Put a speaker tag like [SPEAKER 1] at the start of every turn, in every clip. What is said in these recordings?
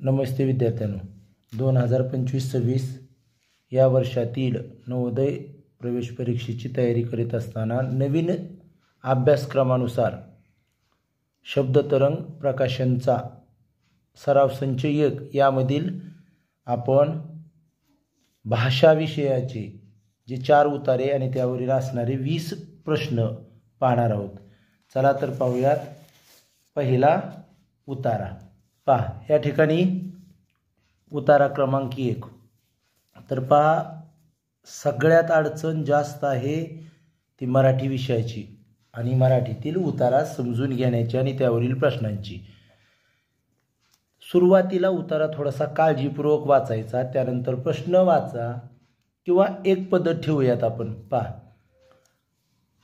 [SPEAKER 1] नमस्ते विद्यार्थ्यांनो, 2025-26 या वर्षातील नवोदय प्रवेश परीक्षेची तयारी करीत असताना नवीन अभ्यासक्रमानुसार शब्दतरंग प्रकाशनचा सराव संच 1 यामधील आपण भाषा विषयाचे जे 4 उतारे आणि त्यावरील असणारे 20 प्रश्न पाहणार आहोत। चला तर पाहूयात। पहिला उतारा पहा, या ठिकाणी उतारा क्रमांक 1 तर पहा, सगळ्यात अडचण जास्त आहे ती मराठी विषयाची आणि मराठीतील उतारा समजून घेण्याची आणि त्यावरील प्रश्नांची। सुरुवातीला उतारा थोडासा काळजीपूर्वक वाचायचा, त्यानंतर प्रश्न वाचा किंवा एक पद्धत ठेवूयात आपण। पहा,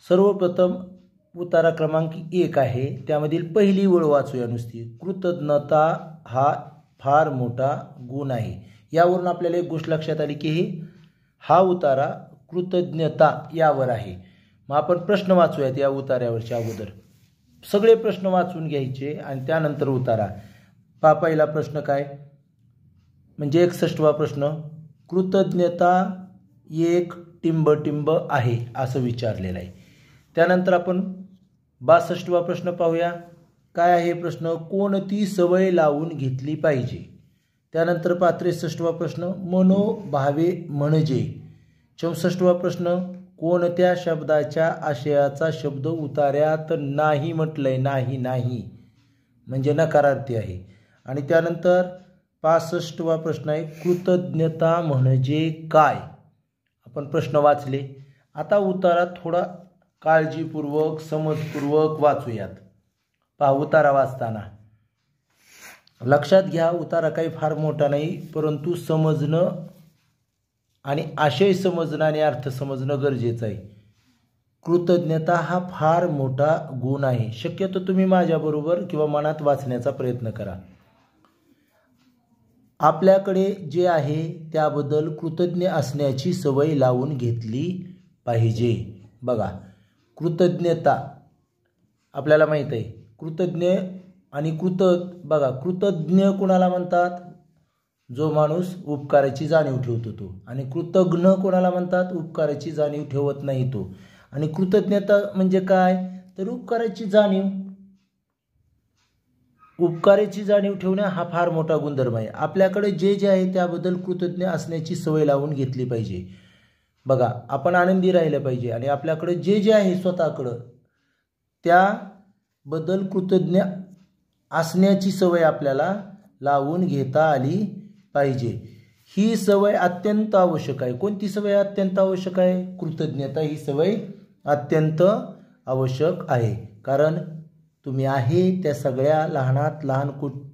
[SPEAKER 1] सर्वप्रथम उतारा क्रमांक 1 आहे, त्यामधील पहिली ओळ वाचूया नुसती। कृतज्ञता हा फार मोठा गुण आहे। यावरून आपल्याला एक गोष्ट लक्षात आली की हा उतारा कृतज्ञता यावर आहे। मग आपण प्रश्न वाचूयात या उतार्यावरच्या अगोदर। सगळे प्रश्न वाचून घ्यायचे आणि त्यानंतर उतारा। पहा, पहिला प्रश्न काय म्हणजे 61वा प्रश्न, कृतज्ञता एक टिंब आहे असं विचारलेलं आहे। त्यानंतर आपण 62वा प्रश्न पाहूया। काय आहे प्रश्न, कोणती सवय लावून घेतली पाहिजे। त्यानंतर 63वा प्रश्न, मनोभावे म्हणजे। 64वा प्रश्न, कोणत्या शब्दाच्या आशयाचा शब्द उतार्यात नाही म्हटलंय, नाही म्हणजे नकारार्थी आहे। आणि त्यानंतर 65वा प्रश्न आहे, कृतज्ञता म्हणजे काय। आपण प्रश्न वाचले, आता उतारा थोडा काळजीपूर्वक समजपूर्वक वाचूयात। पहा, उतारा वाचताना लक्षात घ्या, उतारा काही फार मोठा नाही, परंतु समजणं आणि आशय समजणं आणि अर्थ समजणं गरजेचं आहे। कृतज्ञता हा फार मोठा गुण आहे। शक्यतो तुम्ही माझ्याबरोबर किंवा मनात वाचण्याचा प्रयत्न करा। आपल्याकडे जे आहे त्याबद्दल कृतज्ञ असण्याची सवय लावून घेतली पाहिजे। बघा, कृतज्ञता आपल्याला माहित आहे, कृतज्ञ आणि बघा, कृतज्ञ कोणाला म्हणतात, जो माणूस उपकाराची जाणीव ठेवतो तो, आणि कृतज्ञ कोणाला म्हणतात, उपकाराची जाणीव ठेवत नाही तो। आणि कृतज्ञता म्हणजे काय तर उपकाराची जाणीव, उपकाराची जाणीव ठेवणे हा फार मोठा गुणधर्म आहे। आपल्याकडे जे आहे त्याबद्दल कृतज्ञ असण्याची सवय लावून घेतली पाहिजे। बघा, आपण आनंदी राहिलं पाहिजे आणि आपल्याकडे जे आहे स्वतःकडं त्याबद्दल कृतज्ञ असण्याची सवय आपल्याला लावून घेता आली पाहिजे। ही सवय अत्यंत आवश्यक आहे। कोणती सवय अत्यंत आवश्यक आहे? कृतज्ञता ही सवय अत्यंत आवश्यक आहे। कारण तुम्ही आहे त्या सगळ्या लहानात लहान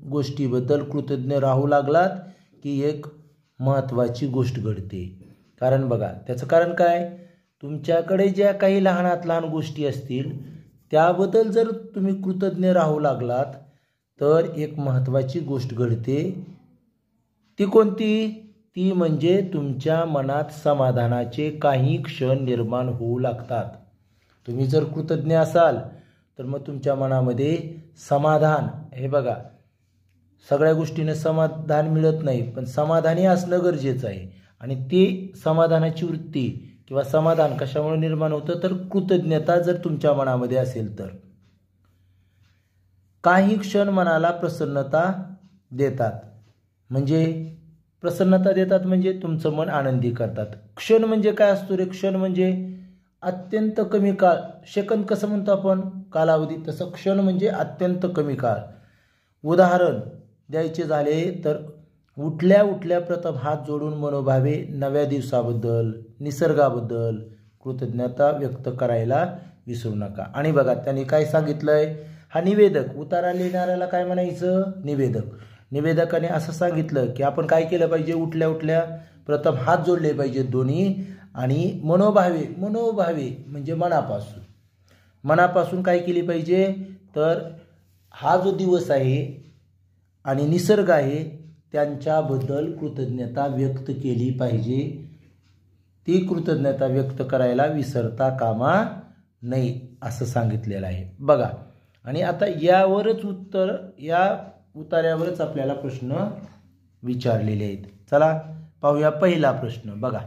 [SPEAKER 1] गोष्टीबद्दल कृतज्ञ राहू लागलात की एक महत्त्वाची गोष्ट घडते। कारण बघा, त्याचं कारण काय, तुमच्याकडे ज्या काही लहानात लहान गोष्टी असतील त्याबद्दल जर तुम्ही कृतज्ञ राहू लागलात तर एक महत्त्वाची गोष्ट घडते। ती कोणती? ती म्हणजे तुमच्या मनात समाधानाचे काही क्षण निर्माण होऊ लागतात। तुम्ही जर कृतज्ञ असाल तर मग तुमच्या मनामध्ये समाधान, हे बघा, सगळ्या गोष्टीने समाधान मिळत नाही, पण समाधानी असणं गरजेचं आहे। आणि ते समाधानाची वृत्ती किंवा समाधान कशामुळे निर्माण होतं तर कृतज्ञता जर तुमच्या मनामध्ये असेल तर। काही क्षण मनाला प्रसन्नता देतात, म्हणजे प्रसन्नता देतात म्हणजे तुमचं मन आनंदी करतात। क्षण म्हणजे काय असतो रे? क्षण म्हणजे अत्यंत कमी काळ, सेकंद कसं म्हणतो आपण कालावधी, तसं क्षण म्हणजे अत्यंत कमी काळ। उदाहरण द्यायचे झाले तर उठल्या प्रथम हात जोडून मनोभावे नव्या दिवसाबद्दल, निसर्गाबद्दल कृतज्ञता व्यक्त करायला विसरू नका। आणि बघा, त्यांनी काय सांगितलंय, हा निवेदक, उतारा लिहिणाऱ्याला काय म्हणायचं? निवेदकाने असं सांगितलं की आपण काय केलं पाहिजे, उठल्या प्रथम हात जोडले पाहिजे दोन्ही, आणि मनोभावे म्हणजे मनापासून काय केली पाहिजे तर हा जो दिवस आहे आणि निसर्ग आहे त्यांच्याबद्दल कृतज्ञता व्यक्त केली पाहिजे। ती कृतज्ञता व्यक्त करायला विसरता कामा नये असं सांगितलेलं आहे। बघा, आणि आता यावरच उत्तर, या उतार्यावरच आपल्याला प्रश्न विचारलेले आहेत. चला पाहूया पहिला प्रश्न. बघा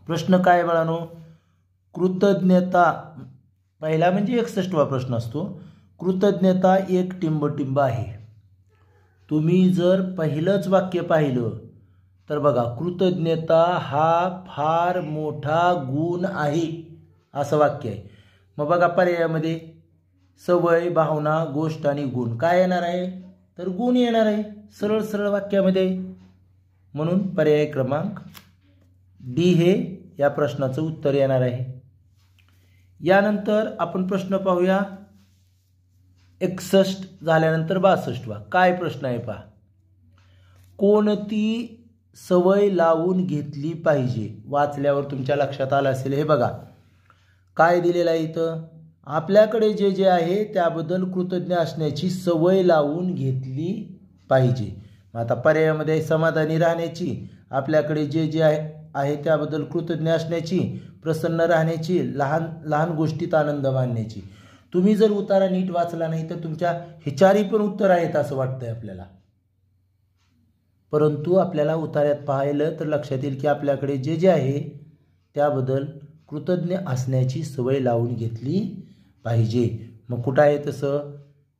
[SPEAKER 1] प्रश्न काय बाळांनो, कृतज्ञता पहिला म्हणजे 61वा प्रश्न असतो. कृतज्ञता एक टिंबटिंब आहे. तुम्ही जर पहिलंच वाक्य पाहिलं तर बघा कृतज्ञता हा फार मोठा गुण आहे असं वाक्य आहे. मग बघा पर्यायामध्ये सवय, भावना, गोष्ट आणि गुण काय येणार आहे, तर गुण येणार आहे सरळ सरळ वाक्यामध्ये. म्हणून पर्याय क्रमांक डी हे या प्रश्नाचं उत्तर येणार आहे. यानंतर आपण प्रश्न पाहूया 61 झाल्यानंतर 62वा. काय प्रश्न आहे पहा. कोणती सवय लावून घेतली पाहिजे. वाचल्यावर तुमच्या लक्षात आलं असेल. हे बघा काय दिलेलं आहे इथं, आपल्याकडे जे जे आहे त्याबद्दल कृतज्ञ असण्याची सवय लावून घेतली पाहिजे. आता पर्यायामध्ये समाधानी राहण्याची, आपल्याकडे जे जे आहे त्याबद्दल कृतज्ञ असण्याची, प्रसन्न राहण्याची, लहान लहान गोष्टीत आनंद मानण्याची. तुम्ही जर उतारा नीट वाचला नाही तर तुमच्या हे चारही पण उत्तर आहेत असं वाटतंय आपल्याला. परंतु आपल्याला उतार्यात पाहिलं तर लक्षात येईल की आपल्याकडे जे जे आहे त्याबद्दल कृतज्ञ असण्याची सवय लावून घेतली पाहिजे. मग कुठं आहे तसं,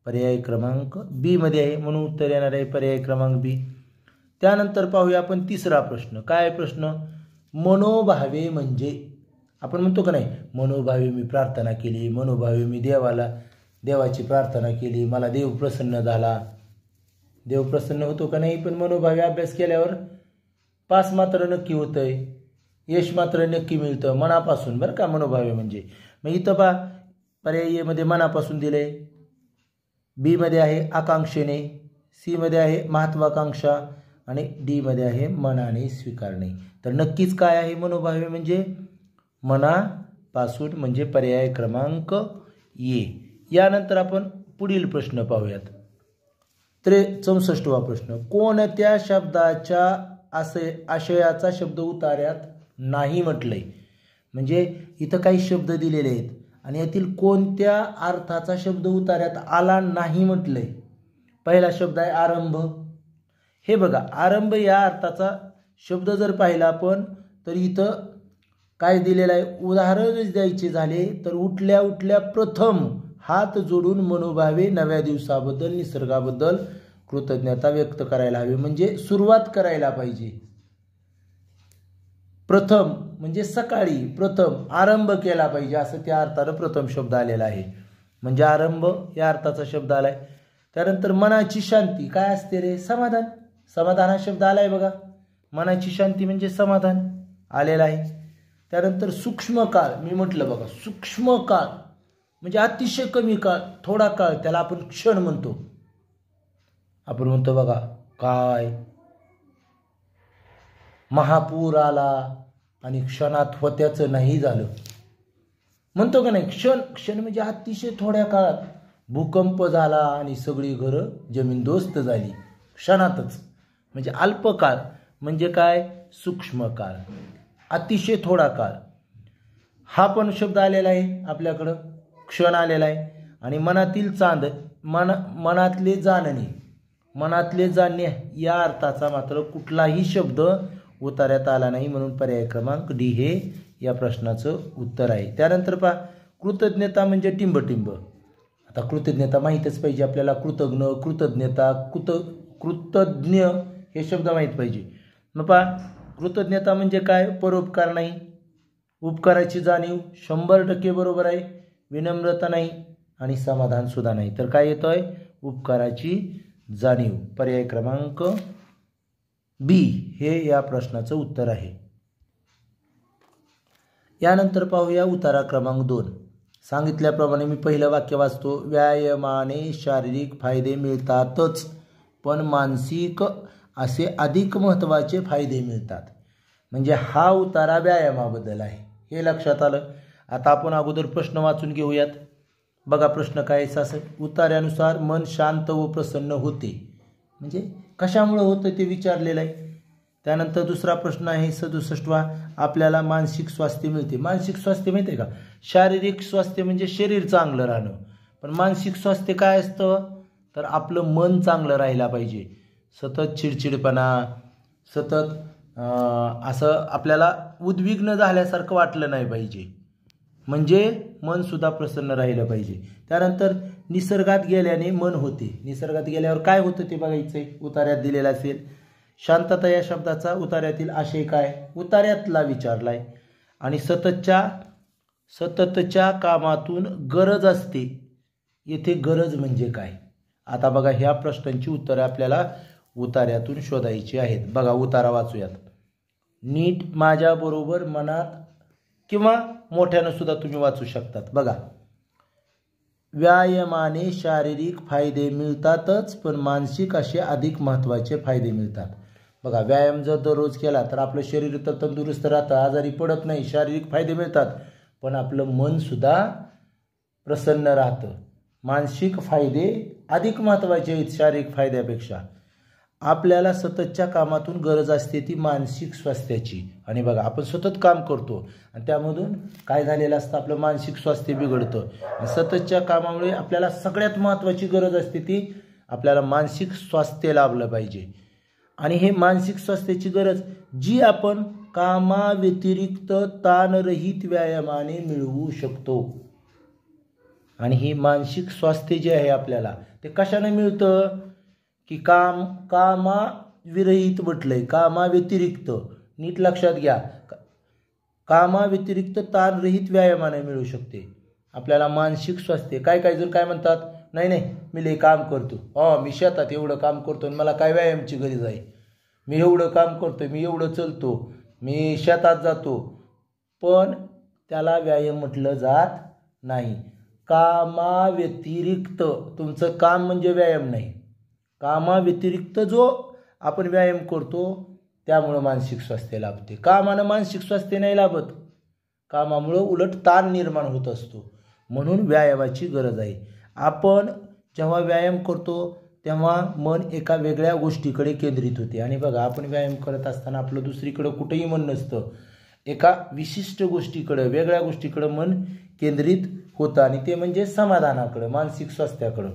[SPEAKER 1] पर्याय क्रमांक बी मध्ये आहे. म्हणून उत्तर येणार आहे पर्याय क्रमांक बी. त्यानंतर पाहूया आपण तिसरा प्रश्न. काय प्रश्न, मनोभावे म्हणजे. आपण म्हणतो का नाही, मनोभावे मी प्रार्थना केली, मनोभावे मी देवाची प्रार्थना केली, मला देव प्रसन्न झाला. देव प्रसन्न होतो का नाही, पण मनोभावे अभ्यास केल्यावर पास मात्र नक्की होतंय, यश मात्र नक्की मिळतं मनापासून बरं का मनोभावे म्हणजे. मग इथं पहा पर्याय मध्ये मनापासून दिले, बी मध्ये आहे आकांक्षेने, सी मध्ये आहे महत्वाकांक्षा आणि डी मध्ये आहे मनाने स्वीकारणे. तर नक्कीच काय आहे मनोभावे म्हणजे मनापासून, म्हणजे पर्याय क्रमांक ए. यानंतर आपण पुढील प्रश्न पाहूयात. 64वा प्रश्न. कोणत्या शब्दाच्या आशयाचा शब्द उतार्यात नाही म्हटलंय. म्हणजे इथं काही शब्द दिलेले आहेत आणि यातील कोणत्या अर्थाचा शब्द उतार्यात आला नाही म्हटलंय. पहिला शब्द आहे आरंभ. हे बघा आरंभ या अर्थाचा शब्द जर पाहिला आपण तर इथं काय दिलेलं आहे, उदाहरण द्यायचे झाले तर उठल्या उठल्या प्रथम हात जोडून मनोभावे नव्या दिवसाबद्दल, निसर्गाबद्दल कृतज्ञता व्यक्त करायला हवी. म्हणजे सुरुवात करायला पाहिजे. प्रथम म्हणजे सकाळी प्रथम आरंभ केला पाहिजे असं त्या अर्थानं प्रथम शब्द आलेला आहे. म्हणजे आरंभ या अर्थाचा शब्द आलाय. त्यानंतर मनाची शांती काय असते रे, समाधान. समाधान हा शब्द आलाय बघा. मनाची शांती म्हणजे समाधान आलेला आहे. त्यानंतर सूक्ष्म काळ, मी म्हटलं बघा सूक्ष्म काळ म्हणजे अतिशय कमी काळ, थोडा काळ, त्याला आपण क्षण म्हणतो. आपण म्हणतो बघा काय महापूर आला आणि क्षणात होत्याचं नाही झालं म्हणतो का नाही. क्षण म्हणजे अतिशय थोड्या काळात भूकंप झाला आणि सगळी घरं जमीनदोस्त झाली क्षणातच. म्हणजे अल्पकाळ म्हणजे काय, सूक्ष्म काळ, अतिशय थोडा काळ. हा पण शब्द आलेला आहे आपल्याकडं, क्षण आलेला आहे. आणि मनातील चांद, मनातले जाणणे, मनातले जाणणे या अर्थाचा मात्र कुठलाही शब्द उतार्यात आला नाही. म्हणून पर्याय क्रमांक डी हे या प्रश्नाचं उत्तर आहे. त्यानंतर पहा कृतज्ञता म्हणजे टिंबटिंब. आता कृतज्ञता माहीतच पाहिजे आपल्याला. कृतज्ञ, कृतज्ञता, कृतज्ञ हे शब्द माहीत पाहिजे. मग पहा कृतज्ञता म्हणजे काय, परोपकार नाही, उपकाराची जाणीव 100% बरोबर आहे, विनम्रता नाही आणि समाधान सुद्धा नाही. तर काय येतोय, उपकाराची जाणीव. पर्याय क्रमांक बी हे या प्रश्नाचं उत्तर आहे. यानंतर पाहूया उतारा क्रमांक 2. सांगितल्याप्रमाणे मी पहिलं वाक्य वाचतो. व्यायामाने शारीरिक फायदे मिळतातच पण मानसिक असे अधिक महत्त्वाचे फायदे मिळतात. म्हणजे हा उतारा व्यायामाबद्दल आहे हे लक्षात आलं. आता आपण अगोदर प्रश्न वाचून घेऊयात. बघा प्रश्न काय असं, उतार्यानुसार मन शांत व प्रसन्न होते. म्हणजे कशामुळे होतं ते विचारलेलं आहे. त्यानंतर दुसरा प्रश्न आहे 67वा. आपल्याला मानसिक स्वास्थ्य मिळते. मानसिक स्वास्थ्य माहिती आहे का, शारीरिक स्वास्थ्य म्हणजे शरीर चांगलं राहणं, पण मानसिक स्वास्थ्य काय असतं तर आपलं मन चांगलं राहायला पाहिजे. सतत चिडचिडपणा, सतत असं आपल्याला उद्विग्न झाल्यासारखं वाटलं नाही पाहिजे, म्हणजे मनसुद्धा प्रसन्न राहिलं पाहिजे. त्यानंतर निसर्गात गेल्याने मन होते. निसर्गात गेल्यावर काय होतं ते बघायचं आहे. उतार्यात दिलेलं असेल. शांतता या शब्दाचा उतार्यातील आशय काय, उतार्यातला विचारलाय. आणि सततच्या कामातून गरज असते. येथे गरज म्हणजे काय. आता बघा ह्या प्रश्नांची उत्तरं आपल्याला उतार्यातून शोधायची आहेत. बघा उतारा वाचूयात. नीट माझ्याबरोबर मनात किंवा मोठ्यानं सुद्धा तुम्ही वाचू शकतात. बघा, व्यायामाने शारीरिक फायदे मिळतातच, पण मानसिक असे अधिक महत्त्वाचे फायदे मिळतात. बघा, व्यायाम जर दररोज केला तर आपलं शरीर तर तंदुरुस्त राहतं, आजारी पडत नाही, शारीरिक फायदे मिळतात, पण आपलं मनसुद्धा प्रसन्न राहतं. मानसिक फायदे अधिक महत्त्वाचे आहेत शारीरिक फायद्यापेक्षा. आपल्याला सततच्या कामातून गरज असते ती मानसिक स्वास्थ्याची. आणि बघा, आपण सतत काम करतो आणि त्यामधून काय झालेलं असतं, आपलं मानसिक स्वास्थ्य बिघडतं. सततच्या कामामुळे आपल्याला सगळ्यात महत्त्वाची गरज असते ती आपल्याला मानसिक स्वास्थ्य लाभलं पाहिजे. आणि हे मानसिक स्वास्थ्याची गरज जी आपण कामाव्यतिरिक्त ताणरहित व्यायामाने मिळवू शकतो. आणि ही मानसिक स्वास्थ्य जे आहे आपल्याला ते कशाने मिळतं की कामाविरहित म्हटलंय, कामाव्यतिरिक्त. नीट लक्षात घ्या, कामाव्यतिरिक्त ताणरहित व्यायामाने मिळू शकते आपल्याला मानसिक स्वास्थ्य. काय जण काय म्हणतात, नाही मी लय काम करतो, मी शेतात एवढं काम करतो आणि मला काय व्यायामची गरज आहे, मी एवढं काम करतो, मी एवढं चलतो, मी शेतात जातो, पण त्याला व्यायाम म्हटलं जात नाही. कामाव्यतिरिक्त तुमचं काम म्हणजे व्यायाम नाही, कामाव्यतिरिक्त जो आपण व्यायाम करतो त्यामुळं मानसिक स्वास्थ्य लाभते. कामानं मानसिक स्वास्थ्य नाही लाभत, कामामुळं उलट ताण निर्माण होत असतो. म्हणून व्यायामाची गरज आहे. आपण जेव्हा व्यायाम करतो तेव्हा मन एका वेगळ्या गोष्टीकडे केंद्रित होते. आणि बघा, आपण व्यायाम करत असताना आपलं दुसरीकडं कुठेही मन नसतं, एका विशिष्ट गोष्टीकडं, वेगळ्या गोष्टीकडं मन केंद्रित होतं, आणि ते म्हणजे समाधानाकडं, मानसिक स्वास्थ्याकडं.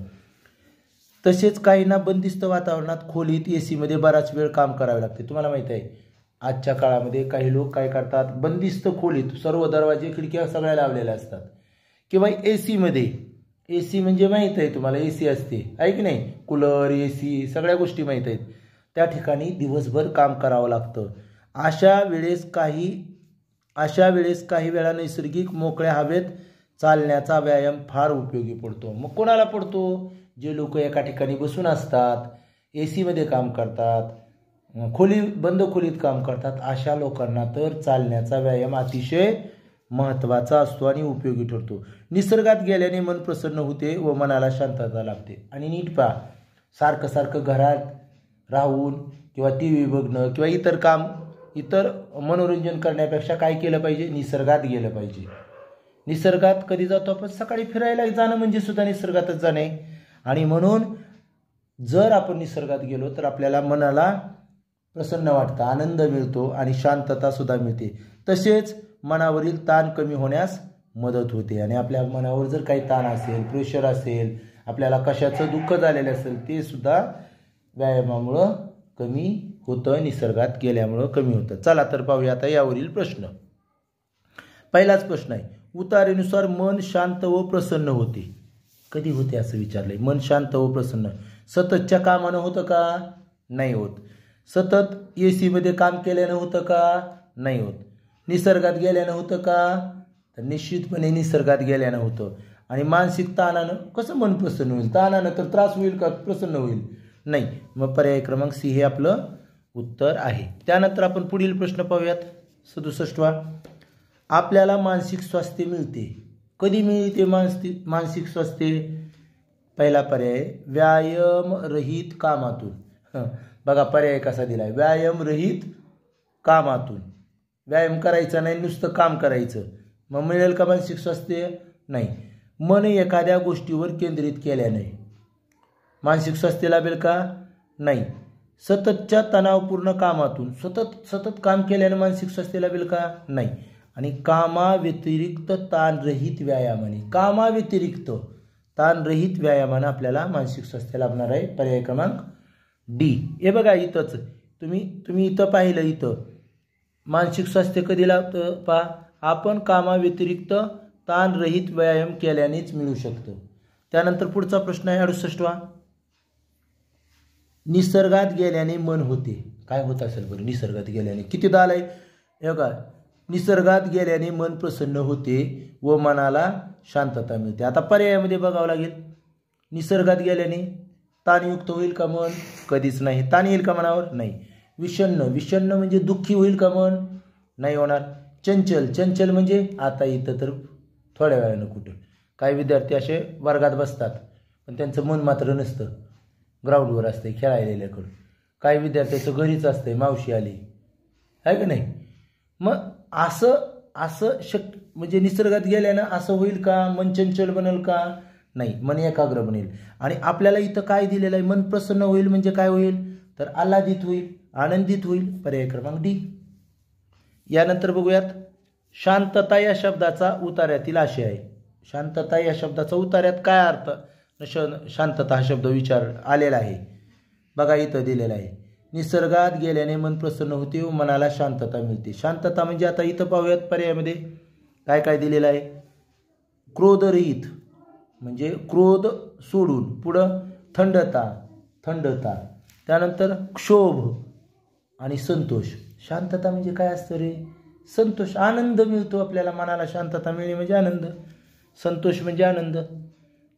[SPEAKER 1] तसेच काहींना बंदिस्त वातावरणात खोलीत AC मध्ये बराच वेळ काम करावे लागते. तुम्हाला माहिती आहे, आजच्या काळामध्ये काही लोक काय करतात, बंदिस्त खोलीत सर्व दरवाजे खिडक्या सगळ्या लावलेल्या असतात, किंवा AC मध्ये. AC म्हणजे माहीत आहे तुम्हाला, AC असते आहे की नाही, कूलर, AC सगळ्या गोष्टी माहीत आहेत. त्या ठिकाणी दिवसभर काम करावं लागतं. अशा वेळेस काही वेळा नैसर्गिक मोकळ्या हवेत चालण्याचा व्यायाम फार उपयोगी पडतो. मग कोणाला पडतो, जे लोक एका ठिकाणी बसून असतात, AC मध्ये काम करतात, बंद खोलीत काम करतात, अशा लोकांना तर चालण्याचा व्यायाम अतिशय महत्त्वाचा असतो आणि उपयोगी ठरतो. निसर्गात गेल्याने मन प्रसन्न होते व मनाला शांतता लाभते. आणि नीट पहा, सारखं घरात राहून किंवा TV बघणं किंवा इतर मनोरंजन करण्यापेक्षा काय केलं पाहिजे, निसर्गात गेलं पाहिजे. निसर्गात कधी जातो आपण, सकाळी फिरायला जाणं म्हणजे सुद्धा निसर्गातच जाणे. आणि म्हणून जर आपण निसर्गात गेलो तर आपल्याला मनाला प्रसन्न वाटतं, आनंद मिळतो आणि शांतता सुद्धा मिळते. तसेच मनावरील ताण कमी होण्यास मदत होते. आणि आपल्या मनावर जर काही ताण असेल, प्रेशर असेल, आपल्याला कशाचं दुःख झालेलं असेल, ते सुद्धा व्यायामामुळं कमी होतं, निसर्गात गेल्यामुळं कमी होतं. चला तर पाहूया आता यावरील प्रश्न. पहिलाच प्रश्न आहे, उतारेनुसार मन शांत व प्रसन्न होते. कधी होते असं विचारलंय. मन शांत व प्रसन्न सततच्या कामानं होतं का, नाही होत. सतत AC मध्ये काम केल्यानं होतं का, नाही होत. निसर्गात गेल्यानं होतं का, तर निश्चितपणे निसर्गात गेल्यानं होतं. आणि मानसिक ताणानं कसं मन प्रसन्न होईल, ताणानं तर त्रास होईल का, प्रसन्न होईल, नाही. मग पर्याय क्रमांक C हे आपलं उत्तर आहे. त्यानंतर आपण पुढील प्रश्न पाहूयात. 67वा, आपल्याला मानसिक स्वास्थ्य मिळते. कधी मिळते मानसिक स्वास्थ्य. पहिला पर्याय व्यायाम रहित कामातून. बघा पर्याय कसा दिलाय, व्यायाम रहित कामातून. व्यायाम करायचा नाही, नुसतं काम करायचं, मग मिळेल का मानसिक स्वास्थ्य, नाही. मन एखाद्या गोष्टीवर केंद्रित केल्याने मानसिक स्वास्थ्य लाभेल का, नाही. सततच्या तणावपूर्ण कामातून सतत काम केल्याने मानसिक स्वास्थ्य लाभेल का, नाही. आणि कामाव्यतिरिक्त ताणरहित व्यायामाने आपल्याला मानसिक स्वास्थ्य लाभणार आहे. पर्याय क्रमांक डी. हे बघा इथंच तुम्ही इथं पाहिलं, इथं मानसिक स्वास्थ्य कधी लागतं पहा, आपण कामाव्यतिरिक्त ताणरहित व्यायाम केल्यानेच मिळू शकतं. त्यानंतर पुढचा प्रश्न आहे 68वा. निसर्गात गेल्याने मन होते. काय होत असेल बरं निसर्गात गेल्याने? कितीदा आलंय हे बघा, निसर्गात गेल्याने मन प्रसन्न होते व मनाला शांतता मिळते. आता पर्यायामध्ये बघावं लागेल, निसर्गात गेल्याने ताणयुक्त होईल का मन? कधीच नाही. ताण येईल का मनावर? नाही. विषण्ण म्हणजे दुःखी होईल का मन? नाही होणार. चंचल म्हणजे आता इथं तर थोड्या वेळानं कुठं. काही विद्यार्थी असे वर्गात बसतात पण त्यांचं मन मात्र नसतं, ग्राउंडवर असते खेळायलेल्याकडं. काही विद्यार्थ्याचं घरीच असतंय, मावशी आली आहे का नाही. मग असं म्हणजे निसर्गात गेल्यानं असं होईल का? मन चंचल बनेल का? नाही, मन एकाग्र बनेल. आणि आपल्याला इथं काय दिलेलं आहे? मन प्रसन्न होईल म्हणजे काय होईल? तर आल्हादित होईल, आनंदित होईल. पर्याय क्रमांक डी. यानंतर बघूयात, शांतता या शब्दाचा उतार्यातील आशय आहे. शांतता या शब्दाचा उतार्यात काय अर्थ? शांतता हा शब्द विचार आलेला आहे बघा, इथं दिलेला आहे. निसर्गात गेल्याने मन प्रसन्न होते व मनाला शांतता मिळते. शांतता म्हणजे आता इथं पाहूयात पर्यायामध्ये काय काय दिलेलं आहे. क्रोधरहित म्हणजे क्रोध सोडून, पुढं थंडता, त्यानंतर क्षोभ आणि संतोष. शांतता म्हणजे काय असतं रे? संतोष, आनंद मिळतो आपल्याला. मनाला शांतता मिळणे म्हणजे आनंद, संतोष म्हणजे आनंद.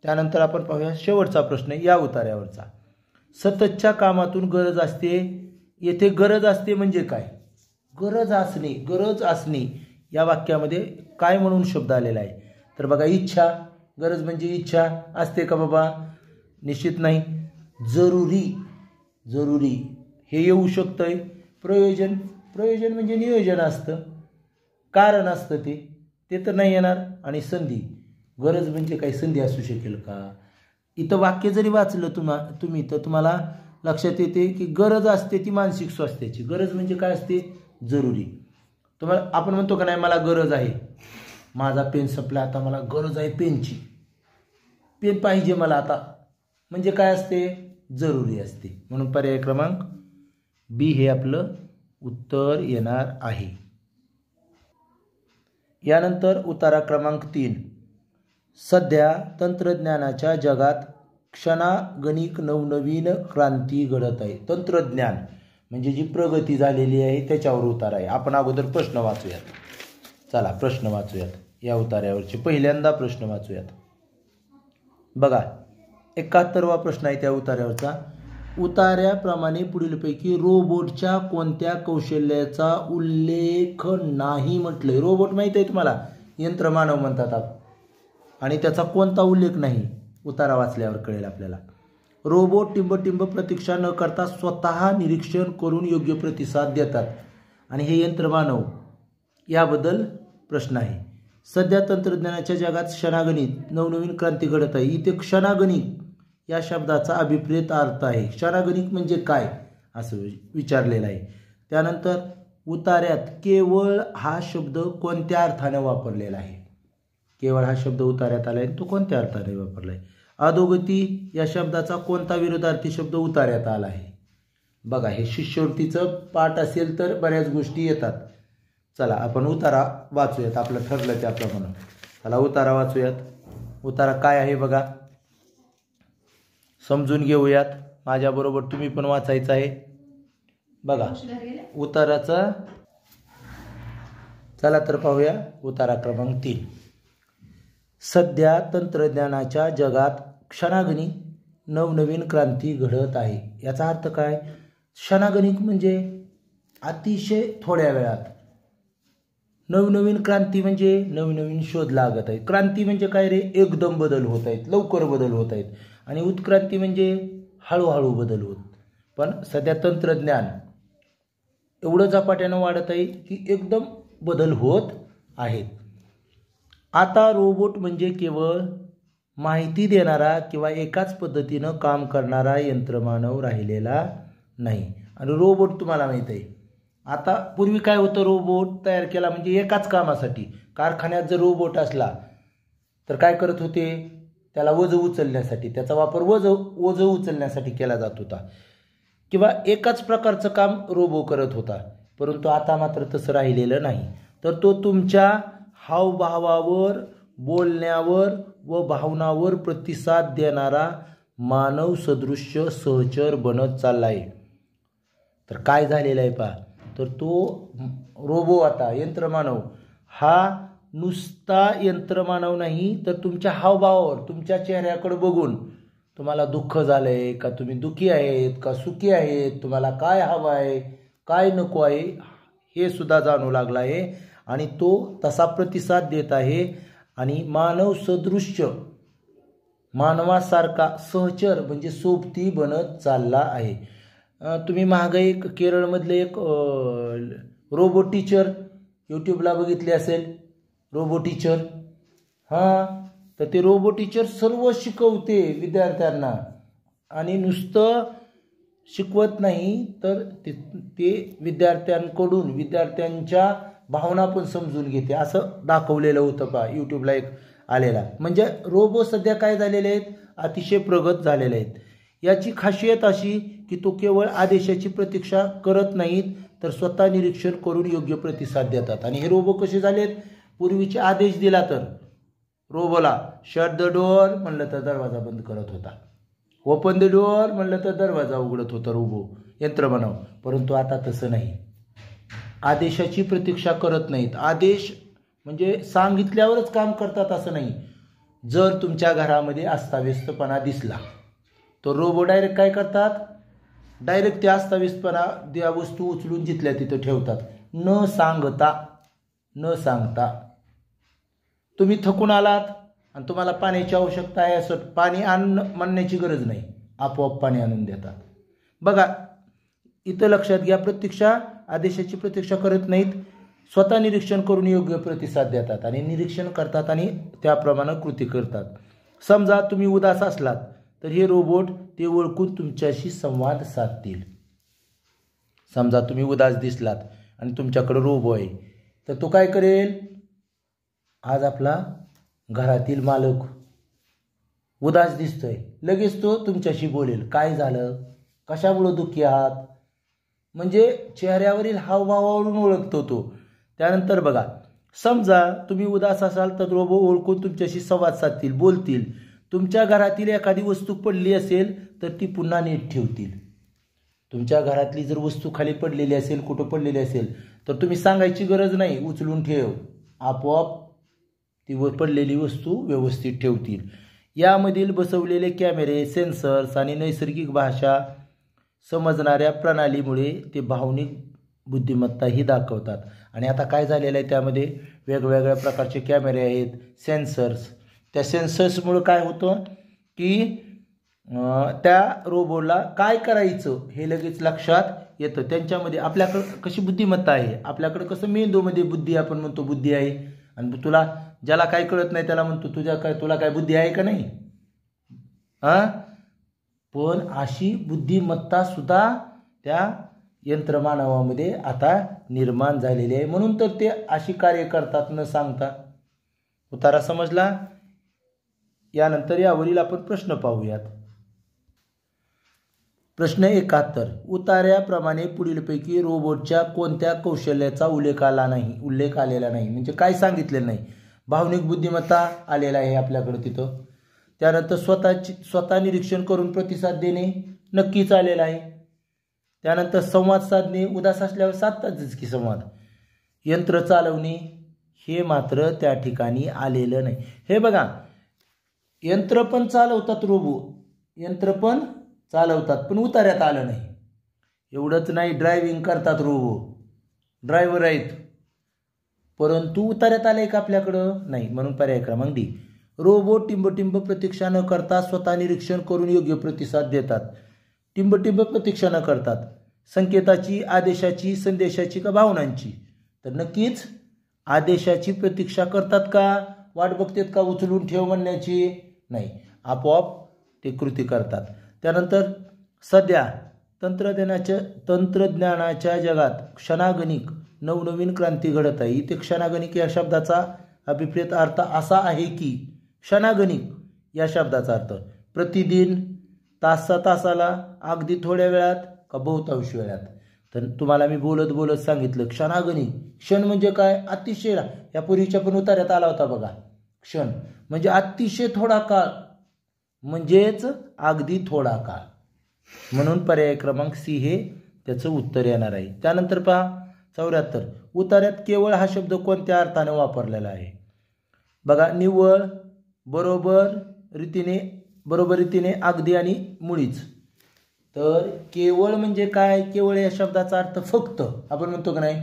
[SPEAKER 1] त्यानंतर आपण पाहूया शेवटचा प्रश्न या उतार्यावरचा. सततच्या कामातून गरज असते. येथे गरज असते म्हणजे काय? गरज असणे या वाक्यामध्ये काय म्हणून शब्द आलेला आहे? तर बघा, इच्छा. गरज म्हणजे इच्छा असते का बाबा? निश्चित नाही. जरुरी हे येऊ शकतंय. प्रयोजन म्हणजे नियोजन असतं, कारण असतं, ते तर नाही येणार. आणि संधी, गरज म्हणजे काही संधी असू शकेल का? इथं वाक्य जरी वाचलं तुम्ही तर तुम्हाला लक्षात येते की गरज असते ती मानसिक स्वास्थ्याची. गरज म्हणजे काय असते? जरुरी. तुम्हाला आपण म्हणतो का नाही, मला गरज आहे, माझा पेन संपला, आता मला गरज आहे पेनची, पेन पाहिजे मला आता, म्हणजे काय असते? जरुरी असते. म्हणून पर्याय क्रमांक बी हे आपलं उत्तर येणार आहे. यानंतर उतारा क्रमांक 3. सध्या तंत्रज्ञानाच्या जगात क्षणागणिक नवनवीन क्रांती घडत आहे. तंत्रज्ञान म्हणजे जी प्रगती झालेली आहे त्याच्यावर उतारा आहे. आपण अगोदर प्रश्न वाचूयात. चला प्रश्न वाचूयात. या उतार्यावरचे पहिल्यांदा प्रश्न वाचूयात. बघा, 71वा प्रश्न आहे त्या उतार्यावरचा. उतार्याप्रमाणे पुढीलपैकी रोबोटच्या कोणत्या कौशल्याचा उल्लेख नाही म्हटलंय? रोबोट माहित आहे तुम्हाला, यंत्रमानव म्हणतात आपण, आणि त्याचा कोणता उल्लेख नाही? उतारा वाचल्यावर कळेल आपल्याला. रोबोट टिंब प्रतीक्षा न करता स्वतः निरीक्षण करून योग्य प्रतिसाद देतात, आणि हे यंत्रमानव. याबद्दल प्रश्न आहे. सध्या तंत्रज्ञानाच्या जगात क्षणागणिक नवनवीन क्रांती घडत आहे. इथे क्षणागणिक या शब्दाचा अभिप्रेत अर्थ आहे. क्षणागणिक म्हणजे काय असं विचारलेलं आहे. त्यानंतर उतार्यात केवळ हा शब्द कोणत्या अर्थाने वापरलेला आहे? केवळ हा शब्द उतार्यात आला आहे, तो कोणत्या अर्थाने वापरला आहे? अधोगती या शब्दाचा कोणता विरोधार्थी शब्द उतार्यात आला आहे? बघा, हे शिष्यवृत्तीचं पाठ असेल तर बऱ्याच गोष्टी येतात. चला आपण उतारा वाचूयात. आपलं ठरलं त्याप्रमाणे. चला उतारा वाचूयात. उतारा काय आहे बघा, समजून घेऊयात. माझ्याबरोबर तुम्ही पण वाचायचं आहे. बघा उताराचा. चला तर पाहूया उतारा क्रमांक 3. सध्या तंत्रज्ञानाच्या जगात क्षणागणिक नवनवीन क्रांती घडत आहे. याचा अर्थ काय? क्षणागणिक म्हणजे अतिशय थोड्या वेळात. नवनवीन क्रांती म्हणजे नवनवीन शोध लागत आहेत. क्रांती म्हणजे काय रे? एकदम बदल होत आहेत, लवकर बदल होत आहेत. आणि उत्क्रांती म्हणजे हळूहळू बदल होत. पण सध्या तंत्रज्ञान एवढं झपाट्यानं वाढत आहे की एकदम बदल होत आहेत. आता रोबोट म्हणजे केवळ माहिती देणारा किंवा एकाच पद्धतीनं काम करणारा यंत्रमानव राहिलेला नाही. आणि रोबोट तुम्हाला माहीत आहे, आता पूर्वी काय होतं, रोबोट तयार केला म्हणजे एकाच कामासाठी. कारखान्यात जर रोबोट असला तर काय करत होते? त्याला ओझं उचलण्यासाठी, त्याचा वापर ओझं उचलण्यासाठी केला जात होता. किंवा एकाच प्रकारचं काम रोबो करत होता. परंतु आता मात्र तसं राहिलेलं नाही. तर तो तुमच्या हावभावावर, बोलण्यावर व भावनावर प्रतिसाद देणारा मानव सदृश्य सहचर बनत चालला आहे. तर काय झालेलं आहे पहा, तर तो रोबो आता यंत्रमानव हा नुसता यंत्रमानव नाही, तर तुमच्या हावभावावर, तुमच्या चेहऱ्याकडे बघून तुम्हाला दुःख झालं आहे का, तुम्ही दुःखी आहेत का सुखी आहेत, तुम्हाला काय हवं आहे काय नको आहे हे सुद्धा जाणू लागला आहे. आणि तो तसा प्रतिसाद देत आहे आणि मानव सदृश्य, मानवासारखा सहचर म्हणजे सोबती बनत चालला आहे. तुम्ही मागे एक केरळमधले एक रोबो टीचर यूट्यूबला बघितले असेल, रोबो टीचर. हां, तर ते रोबो टीचर सर्व शिकवते विद्यार्थ्यांना आणि नुसतं शिकवत नाही, तर ते विद्यार्थ्यांकडून विद्यार्थ्यांच्या भावना पण समजून घेते, असं दाखवलेलं होतं पहा यूट्यूबला एक आलेला. म्हणजे रोबो सध्या काय झालेले आहेत, अतिशय प्रगत झालेले आहेत. याची खासियत अशी की तो केवळ आदेशाची प्रतीक्षा करत नाहीत, तर स्वतः निरीक्षण करून योग्य प्रतिसाद देतात. आणि हे रोबो कसे झालेत, पूर्वीचे आदेश दिला तर रोबोला शट द डोअर म्हणलं तर दरवाजा बंद करत होता, ओपन द डोअर म्हणलं तर दरवाजा उघडत होता रोबो यंत्रमानव. परंतु आता तसं नाही, आदेशाची प्रतीक्षा करत नाहीत. आदेश म्हणजे सांगितल्यावरच काम करतात असं नाही. जर तुमच्या घरामध्ये अस्ताव्यस्तपणा दिसला तर रोबो डायरेक्ट काय करतात, डायरेक्ट त्या अस्ताव्यस्तपणा त्या वस्तू उचलून जिथल्या तिथं ठेवतात, न सांगता. तुम्ही थकून आलात आणि तुम्हाला पाण्याची आवश्यकता आहे, असं पाणी म्हणण्याची गरज नाही, आपोआप पाणी आणून देतात. बघा इथं लक्षात घ्या, आदेशाची प्रतीक्षा करत नाहीत, स्वतः निरीक्षण करून योग्य प्रतिसाद देतात आणि निरीक्षण करतात आणि त्याप्रमाणे कृती करतात. समजा तुम्ही उदास असलात तर हे रोबोट ते ओळखून तुमच्याशी संवाद साधतील. समजा तुम्ही उदास दिसलात आणि तुमच्याकडे रोबो आहे, तर तो काय करेल, आज आपला घरातील मालक उदास दिसतोय, लगेच तो तुमच्याशी बोलेल, काय झालं, कशामुळे दुःखी आहात, म्हणजे चेहऱ्यावरील हावभावावरून ओळखतो तो. त्यानंतर बघा, समजा तुम्ही उदास असाल तर रोबो ओळखून तुमच्याशी संवाद साधतील, बोलतील. तुमच्या घरातील एखादी वस्तू पडली असेल तर ती पुन्हा नीट ठेवतील. तुमच्या घरातली जर वस्तू खाली पडलेली असेल, कुठं पडलेली असेल, तर तुम्ही सांगायची गरज नाही, उचलून ठेव, आपोआप ती पडलेली वस्तू व्यवस्थित ठेवतील. यामधील बसवलेले कॅमेरे, सेन्सर्स आणि नैसर्गिक भाषा समजणाऱ्या प्रणालीमुळे ते भावनिक बुद्धिमत्ताही दाखवतात. आणि आता काय झालेलं आहे, त्यामध्ये वेगवेगळ्या प्रकारचे कॅमेरे आहेत, सेन्सर्स. त्या सेन्सर्समुळे काय होतं की त्या रोबोला काय करायचं हे लगेच लक्षात येतं. त्यांच्यामध्ये आपल्याकडं कशी बुद्धिमत्ता आहे, आपल्याकडं कसं मेंदूमध्ये बुद्धी, आपण म्हणतो बुद्धी आहे, आणि तुला ज्याला काय कळत नाही त्याला म्हणतो तुला काय बुद्धी आहे का नाही. पण अशी बुद्धिमत्ता सुद्धा त्या यंत्रमानवामध्ये आता निर्माण झालेली आहे, म्हणून तर ते अशी कार्य करतात न सांगता. उतारा समजला. यानंतर यावरील आपण प्रश्न पाहूयात. प्रश्न 71. उतार्याप्रमाणे पुढीलपैकी रोबोटच्या कोणत्या कौशल्याचा उल्लेख आलेला नाही, म्हणजे काय सांगितलेलं नाही. भावनिक बुद्धिमत्ता आलेला आहे आपल्याकडे तिथं. त्यानंतर स्वतः निरीक्षण करून प्रतिसाद देणे नक्कीच आलेला आहे. त्यानंतर संवाद साधणे, उदास असल्यावर साधतातच की संवाद. यंत्र चालवणे हे मात्र त्या ठिकाणी आलेलं नाही. हे बघा, यंत्र पण चालवतात रोबो, यंत्र पण चालवतात, पण उतार्यात आलं नाही. एवढंच नाही, ड्रायव्हिंग करतात रोबो, ड्रायव्हर आहेत, परंतु उतार्यात आलंय का आपल्याकडं नाही. म्हणून पर्याय क्रमांक डी. रोबो टिंबटिंब प्रतीक्षा न करता स्वतः निरीक्षण करून योग्य प्रतिसाद देतात. टिंबटिंब प्रतीक्षा न करतात, संकेताची, आदेशाची, संदेशाची का भावनांची, तर नक्कीच आदेशाची प्रतीक्षा करतात का, वाट बघतात का उचलून ठेव म्हणण्याची, नाही, आपोआप ते कृती करतात. त्यानंतर सध्या तंत्रज्ञानाच्या जगात क्षणागणिक नवनवीन क्रांती घडत आहे. इथे क्षणागणिक या शब्दाचा अभिप्रेत अर्थ असा आहे की, क्षणागणिक या शब्दाचा अर्थ प्रतिदिन, तासाला, अगदी थोड्या वेळात का बहुतांश वेळात? तर तुम्हाला मी बोलत बोलत सांगितलं क्षणागणी. क्षण म्हणजे काय? अतिशय. यापूर्वीच्या पण उतार्यात आला होता बघा. क्षण म्हणजे अतिशय थोडा काळ, म्हणजेच अगदी थोडा काळ. म्हणून पर्याय क्रमांक सी हे त्याचं उत्तर येणार आहे. त्यानंतर पहा 74. उतार्यात केवळ हा शब्द कोणत्या अर्थाने वापरलेला आहे? बघा, निव्वळ, बरोबर रीतीने, अगदी आणि मुळीच. तर केवळ म्हणजे काय? केवळ या शब्दाचा अर्थ फक्त. आपण म्हणतो का नाही,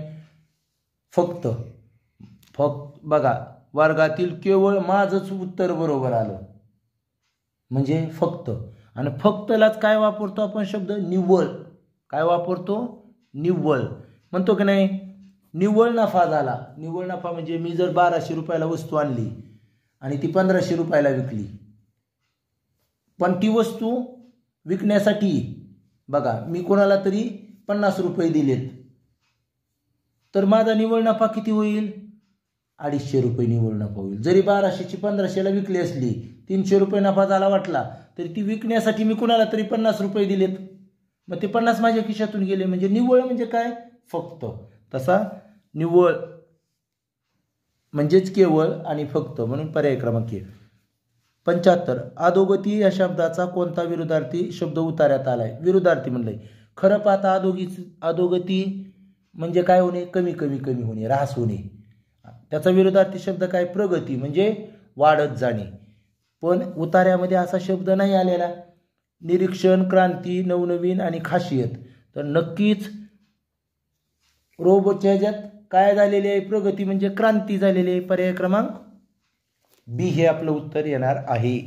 [SPEAKER 1] फक्त. बघा, वर्गातील केवळ माझंच उत्तर बरोबर आलं म्हणजे फक्त. आणि फक्तलाच काय वापरतो आपण शब्द? निव्वळ. काय वापरतो? निव्वळ. म्हणतो की नाही, निव्वळ नफा झाला. निव्वळ नफा म्हणजे मी जर 1200 रुपयाला वस्तू आणली आणि ती 1500 रुपयाला विकली, पण ती वस्तू विकण्यासाठी बघा मी कोणाला तरी 50 रुपये दिलेत, तर माझा निव्वळ नफा किती होईल? 250 रुपये निव्वळ नफा होईल. जरी 1200ची 1500ला विकली असली, 300 रुपये नफा झाला वाटला, तरी ती विकण्यासाठी मी कोणाला तरी 50 रुपये दिलेत, मग ते 50 माझ्या खिशातून गेले. म्हणजे निव्वळ म्हणजे काय? फक्त. तसा निव्वळ म्हणजेच केवळ आणि फक्त. म्हणून पर्याय क्रमांक 75. अधोगती या शब्दाचा कोणता विरुद्धार्थी शब्द उतार्यात आलाय? विरुद्धार्थी म्हणलंय. खरं पाहता अधोगती म्हणजे काय होणे? कमी कमी कमी होणे, ऱ्हास होणे. त्याचा विरुद्धार्थी शब्द काय? प्रगती म्हणजे वाढत जाणे. पण उतार्यामध्ये असा शब्द नाही आलेला. निरीक्षण, क्रांती, नवनवीन आणि खासियत. तर नक्कीच रोबोटच्या ह्याच्यात काय झालेली आहे? प्रगती म्हणजे क्रांती झालेली आहे. पर्याय क्रमांक बी हे आपलं उत्तर येणार आहे.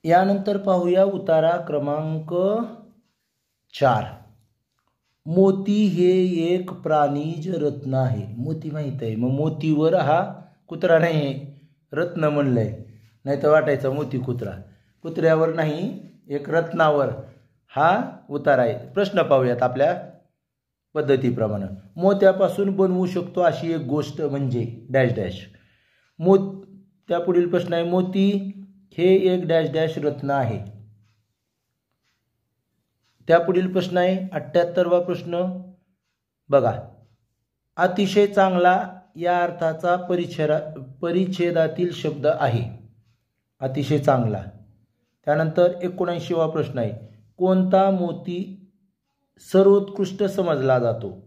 [SPEAKER 1] यानंतर पाहूया उतारा क्रमांक 4. मोती हे एक प्राणीज रत्न आहे. मोती माहित आहे, मग मोतीवर हा कुत्रा नाही, रत्न म्हणलंय. नाही तर वाटायचा मोती कुत्रा. कुत्र्यावर नाही, एक रत्नावर हा उतारा आहे. प्रश्न पाहूयात आपल्या पद्धतीप्रमाणे. मोत्यापासून बनवू शकतो अशी एक गोष्ट म्हणजे डॅश डॅश. त्यापुढील प्रश्न आहे, मोती हे एक डॅश डॅश रत्न आहे. त्यापुढील प्रश्न आहे 78वा प्रश्न बघा. अतिशय चांगला या अर्थाचा परिच्छेदातील शब्द आहे. अतिशय चांगला. त्यानंतर 79वा प्रश्न आहे, कोणता मोती सर्वोत्कृष्ट समजला जातो?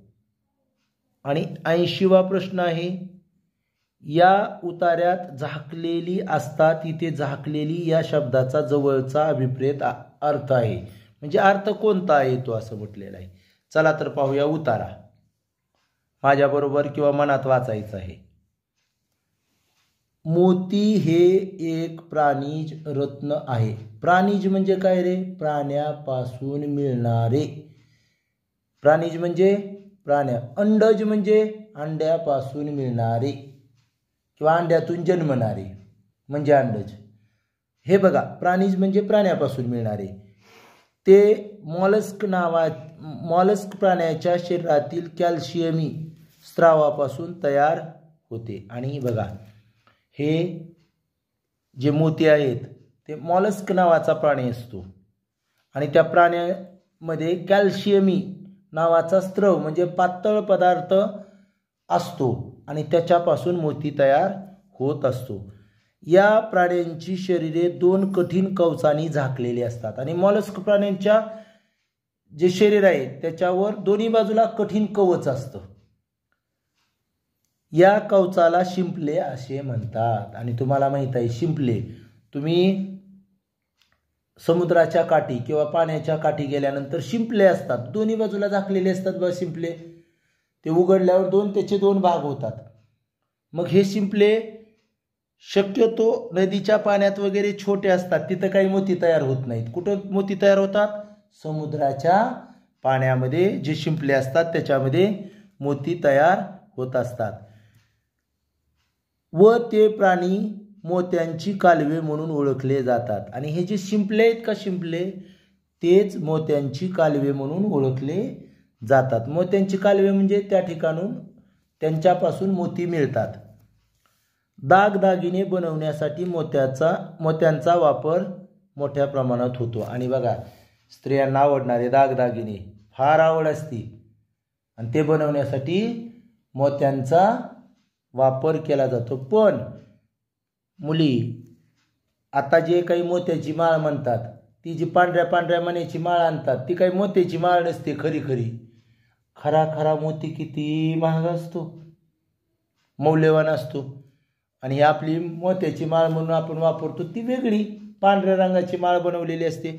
[SPEAKER 1] आणि 80वा प्रश्न आहे, या उतार्यात झाकलेली असतात, तिथे झाकलेली या शब्दाचा जवळचा अभिप्रेत अर्थ आहे. म्हणजे अर्थ कोणता आहे तो असं म्हटलेला आहे. चला तर पाहूया उतारा. माझ्याबरोबर किंवा मनात वाचायचं आहे. मोती हे एक प्राणीज रत्न आहे. प्राणीज म्हणजे काय रे? प्राण्यापासून मिळणारे. प्राणीज म्हणजे प्राण्या. अंडज म्हणजे अंड्यापासून मिळणारे किंवा अंड्यातून जन्मणारे म्हणजे अंडज. हे बघा, प्राणीज म्हणजे प्राण्यापासून मिळणारे. ते मॉलस्क प्राण्याच्या शरीरातील कॅल्शियमी स्रावापासून तयार होते. आणि बघा, हे जे मोती आहेत ते मॉलस्क नावाचा प्राणी असतो आणि त्या प्राण्यामध्ये कॅल्शियमी नावाचा स्त्रव म्हणजे पातळ पदार्थ असतो आणि त्याच्यापासून मोती तयार होत असतो. या प्राण्यांची शरीरे 2 कठीण कवचांनी झाकलेली असतात आणि मॉलस्क प्राण्यांच्या जे शरीर आहे त्याच्यावर दोन्ही बाजूला कठीण कवच असतं. या कवचाला शिंपले असे म्हणतात. आणि तुम्हाला माहित आहे शिंपले, तुम्ही समुद्राच्या काठी किंवा पाण्याच्या काठी गेल्यानंतर शिंपले असतात, दोन्ही बाजूला झाकलेले असतात बघ शिंपले. ते उघडल्यावर त्याचे 2 भाग होतात. मग हे शिंपले शक्यतो नदीच्या पाण्यात वगैरे छोटे असतात, तिथं काही मोती तयार होत नाहीत. कुठं मोती तयार होतात? समुद्राच्या पाण्यामध्ये जे शिंपले असतात त्याच्यामध्ये मोती तयार होत असतात. व ते प्राणी मोत्यांची कालवे म्हणून ओळखले जातात. आणि हे जे शिंपले आहेत का, शिंपले तेच मोत्यांची कालवे म्हणून ओळखले जातात. मोत्यांची कालवे म्हणजे त्या ठिकाणून त्यांच्यापासून मोती मिळतात. दागदागिने बनवण्यासाठी मोत्यांचा वापर मोठ्या प्रमाणात होतो. आणि बघा, स्त्रियांना आवडणारे दागदागिने फार आवड असते आणि ते बनवण्यासाठी मोत्यांचा वापर केला जातो. पण मुली आता जे काही मोत्याची माळ म्हणतात, ती जी पांढऱ्या पांढऱ्या मण्याची माळ आणतात, ती काही मोत्याची माळ नसते. खरी खरा मोती किती महाग असतो, मौल्यवान असतो. आणि ही आपली मोत्याची माळ म्हणून आपण वापरतो ती वेगळी पांढऱ्या रंगाची माळ बनवलेली असते,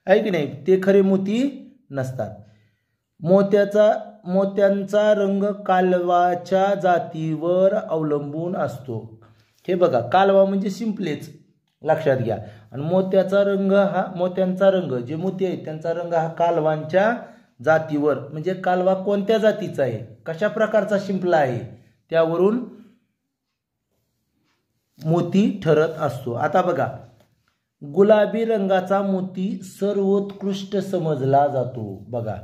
[SPEAKER 1] आहे की नाही. ते खरे मोती नसतात. मोत्यांचा रंग कालवाच्या जातीवर अवलंबून असतो. हे बघा, कालवा म्हणजे शिंपलेच लक्षात घ्या. आणि मोत्यांचा रंग जे मोती आहेत त्यांचा रंग हा कालवांच्या जातीवर, म्हणजे कालवा कोणत्या जातीचा आहे, कशा प्रकारचा शिंपला आहे त्यावरून मोती ठरत असतो. आता बघा, गुलाबी रंगाचा मोती सर्वोत्कृष्ट समजला जातो. बघा,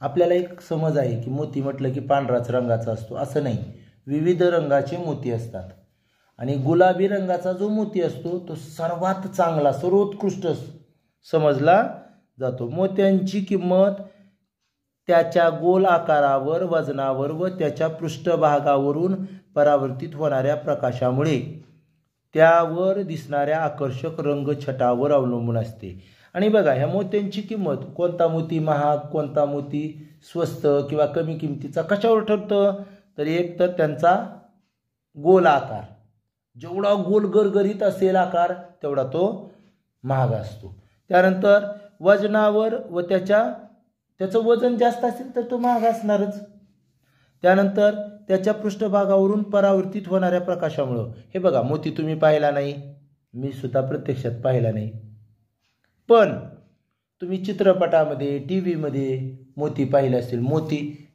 [SPEAKER 1] आपल्याला एक समज आहे की मोती म्हटलं की पांढराच रंगाचा असतो, असं नाही. विविध रंगाचे मोती असतात आणि गुलाबी रंगाचा जो मोती असतो तो सर्वात चांगला, सर्वोत्कृष्ट समजला जातो. मोत्यांची किंमत त्याच्या गोल आकारावर, वजनावर व त्याच्या पृष्ठभागावरून परावर्तित होणाऱ्या प्रकाशामुळे त्यावर दिसणाऱ्या आकर्षक रंगछटावर अवलंबून असते. आणि बघा, ह्या मोत्यांची किंमत, कोणता मोती महाग, कोणता मोती स्वस्त किंवा कमी किमतीचा, कशावर ठरतं, तर एक तर त्यांचा गोल आकार, जेवढा गोल गरगरीत असेल आकार तेवढा तो महाग असतो. त्यानंतर वजनावर व त्याचं वजन जास्त असेल तर तो महाग असणारच. त्यानंतर त्याच्या पृष्ठभागावरून परावर्तित होणाऱ्या प्रकाशामुळं, हे बघा, मोती तुम्ही पाहिला नाही, मी सुद्धा प्रत्यक्षात पाहिला नाही, पण तुम्ही चित्रपटामध्ये, टी व्हीमध्ये मोती पाहिले असतील. मोती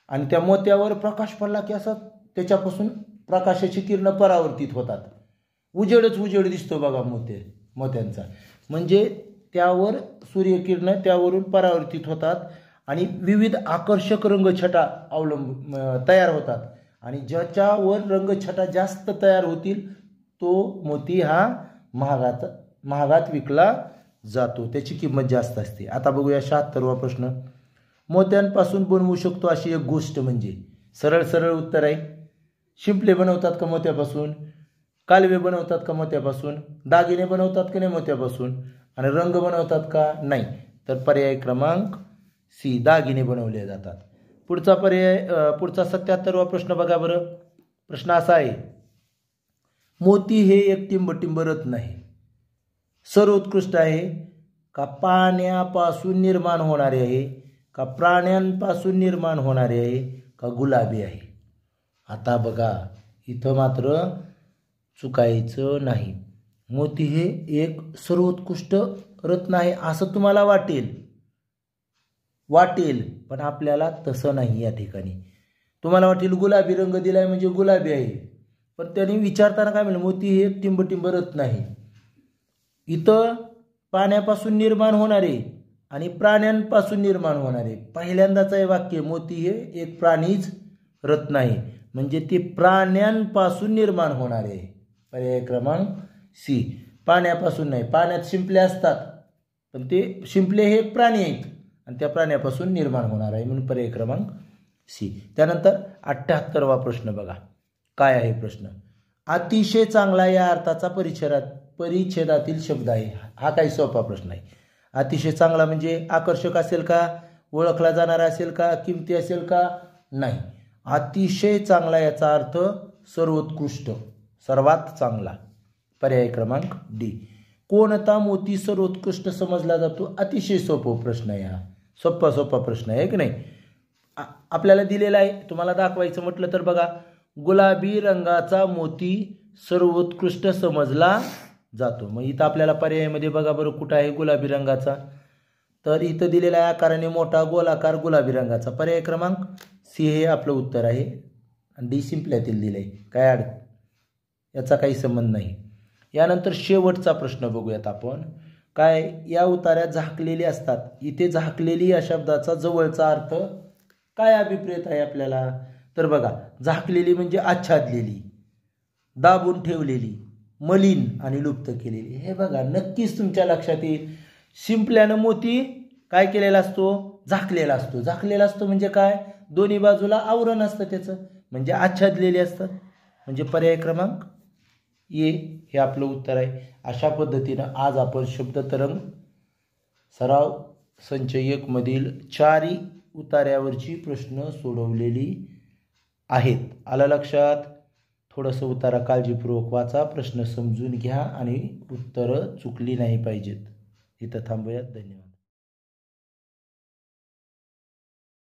[SPEAKER 1] आणि त्या मोत्यावर प्रकाश पडला की असं त्याच्यापासून प्रकाशाची किरणं परावर्तित होतात. उजेड दिसतो बघा मोत्यांचा, म्हणजे त्यावर सूर्यकिरणं त्यावरून परावर्तित होतात आणि विविध आकर्षक रंगछटा तयार होतात. आणि ज्याच्यावर रंगछटा जास्त तयार होतील तो मोती हा महागात विकला जातो, त्याची किंमत जास्त असते. आता बघूया 76वा प्रश्न. मोत्यांपासून बनवू शकतो अशी एक गोष्ट म्हणजे, सरळ उत्तर आहे. शिंपले बनवतात का मोत्यापासून, कालवे बनवतात का मोत्यापासून, दागिने बनवतात का नाही मोत्यापासून, आणि रंग बनवतात का नाही, तर पर्याय क्रमांक सी, दागिने बनवले जातात. पुढचा 77वा प्रश्न बघा बरं. प्रश्न असा आहे, मोती हे एक टिंब रत्न आहे, सर्वोत्कृष्ट आहे का पाण्यापासून निर्माण होणारे आहे, का प्राण्यांपासून निर्माण होणारे आहे, का गुलाबी आहे. आता बघा, इथं मात्र चुकायचं नाही. मोती हे एक सर्वोत्कृष्ट रत्न आहे असं तुम्हाला वाटेल, पण आपल्याला तसं नाही. या ठिकाणी तुम्हाला वाटेल गुलाबी रंग दिलाय म्हणजे गुलाबी आहे, पण त्यांनी विचारताना काय म्हणलं, मोती हे एक टिंब रत्न आहे. इथं पाण्यापासून निर्माण होणारे आणि प्राण्यांपासून निर्माण होणारे, पहिल्यांदाच आहे वाक्य, मोती हे एक प्राणीच रत्न आहे, म्हणजे ते प्राण्यांपासून निर्माण होणारे. पर्याय क्रमांक सी, पाण्यापासून नाही. पाण्यात शिंपले असतात, पण ते शिंपले हे एक प्राणी आहेत आणि त्या प्राण्यापासून निर्माण होणार आहे, म्हणून पर्याय क्रमांक सी. त्यानंतर 78वा प्रश्न बघा, काय आहे प्रश्न. अतिशय चांगला या अर्थाचा परिच्छेदातील शब्द आहे. हा काही सोपा प्रश्न आहे. अतिशय चांगला म्हणजे आकर्षक असेल का, ओळखला जाणारा असेल का, किमती असेल का, नाही. अतिशय चांगला याचा अर्थ सर्वोत्कृष्ट, सर्वात चांगला. पर्याय क्रमांक डी. कोणता मोती सर्वोत्कृष्ट समजला जातो, अतिशय सोपा प्रश्न आहे. हा सोपा प्रश्न आहे की नाही. आपल्याला दिलेला आहे, तुम्हाला दाखवायचं म्हटलं तर बघा, गुलाबी रंगाचा मोती सर्वोत्कृष्ट समजला जातो. मग इथं आपल्याला पर्यायामध्ये बघा बरं कुठं आहे गुलाबी रंगाचा, तर इथं दिलेला आहे आकाराने मोठा गोलाकार गुलाबी रंगाचा. पर्याय क्रमांक सी हे आपलं उत्तर आहे आणि डी शिंपल्यातील दिले, काय याचा काही संबंध नाही. यानंतर शेवटचा प्रश्न बघूयात आपण. काय, या उतार्यात झाकलेली असतात, इथे झाकलेली या शब्दाचा जवळचा अर्थ काय अभिप्रेत आहे आपल्याला, तर बघा, झाकलेली म्हणजे आच्छादलेली, दाबून ठेवलेली, मलिन आणि लुप्त केलेली. हे बघा, नक्कीच तुमच्या लक्षात येईल. शिंपल्यानं मोती काय केलेला असतो? झाकलेला असतो. झाकलेला असतो म्हणजे काय? दोन्ही बाजूला आवरण असतं त्याचं, म्हणजे आच्छादलेले असतात. म्हणजे पर्याय क्रमांक ए हे आपलं उत्तर आहे. अशा पद्धतीनं आज आपण शब्दतरंग सराव संच 1 मधील 4 उतार्यावरची प्रश्न सोडवलेली आहेत. आलं लक्षात? थोडंसं उतारा काळजीपूर्वक वाचा, प्रश्न समजून घ्या आणि उत्तरं चुकली नाही पाहिजेत. इथं थांबूयात. धन्यवाद.